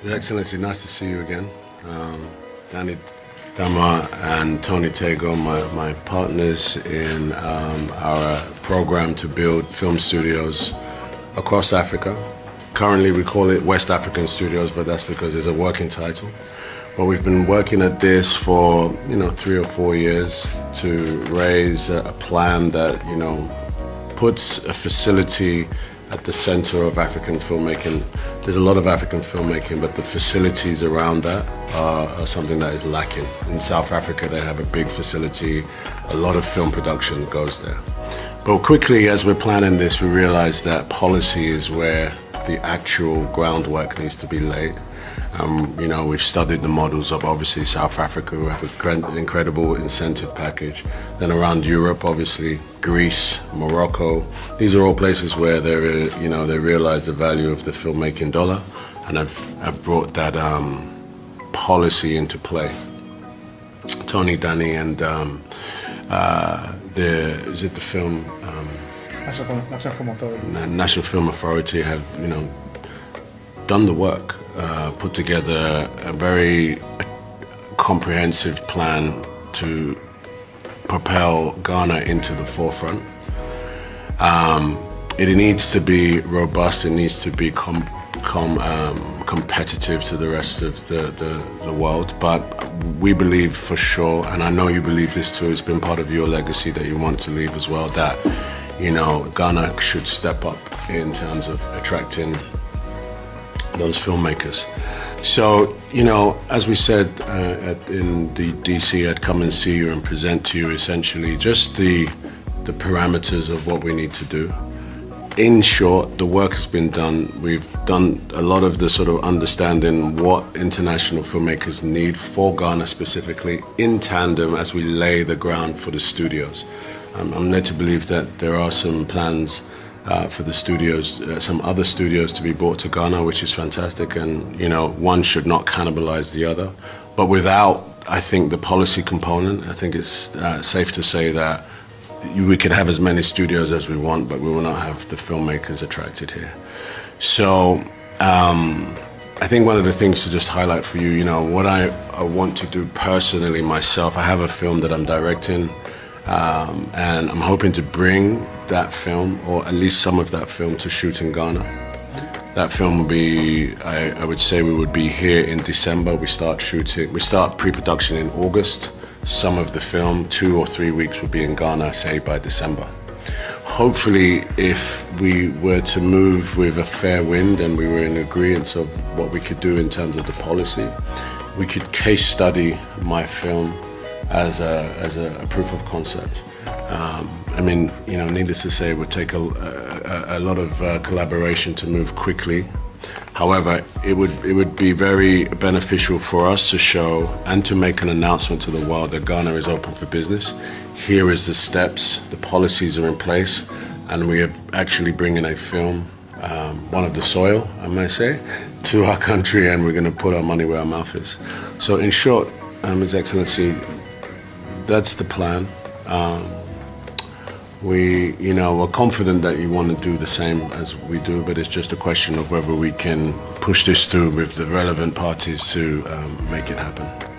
His Excellency, nice to see you again. Danny Dama and Tony Tego, my partners in our program to build film studios across Africa. Currently we call it West African Studios, but that's because it's a working title. But we've been working at this for 3 or 4 years to raise a plan that puts a facility at the center of African filmmaking. There's a lot of African filmmaking, but the facilities around that are something that is lacking. In South Africa, they have a big facility. A lot of film production goes there. But quickly, as we're planning this, we realized that policy is where the actual groundwork needs to be laid. We've studied the models of obviously South Africa, who have an incredible incentive package. Then around Europe, obviously Greece, Morocco. These are all places where they realize the value of the filmmaking dollar, and have brought that policy into play. Tony, Danny, and the film National Film Authority have done the work, put together a very comprehensive plan to propel Ghana into the forefront. It needs to be robust, it needs to be competitive to the rest of the world, but we believe for sure, and I know you believe this too, it's been part of your legacy that you want to leave as well, that Ghana should step up in terms of attracting those filmmakers. So, as we said in the DC, I'd come and see you and present to you essentially just the parameters of what we need to do. In short, the work has been done. We've done a lot of the sort of understanding what international filmmakers need for Ghana specifically, in tandem as we lay the ground for the studios. I'm led to believe that there are some plans for the studios, some other studios to be brought to Ghana, which is fantastic, and one should not cannibalize the other. But without, I think, the policy component, I think it's safe to say that we could have as many studios as we want, but we will not have the filmmakers attracted here. So I think one of the things to just highlight for you, what I want to do personally myself, I have a film that I'm directing, and I'm hoping to bring that film, or at least some of that film, to shoot in Ghana. That film will be, I would say we would be here in December. We start pre-production in August. Some of the film, 2 or 3 weeks, will be in Ghana, say by December. Hopefully, if we were to move with a fair wind and we were in agreement of what we could do in terms of the policy, we could case study my film as a proof of concept. Needless to say, it would take a lot of collaboration to move quickly. However, it would be very beneficial for us to show and to make an announcement to the world that Ghana is open for business. Here is the steps, the policies are in place, and we are actually bringing a film, one of the soil, I may say, to our country, and we're going to put our money where our mouth is. So in short, His Excellency, that's the plan. We're confident that you want to do the same as we do, but it's just a question of whether we can push this through with the relevant parties to make it happen.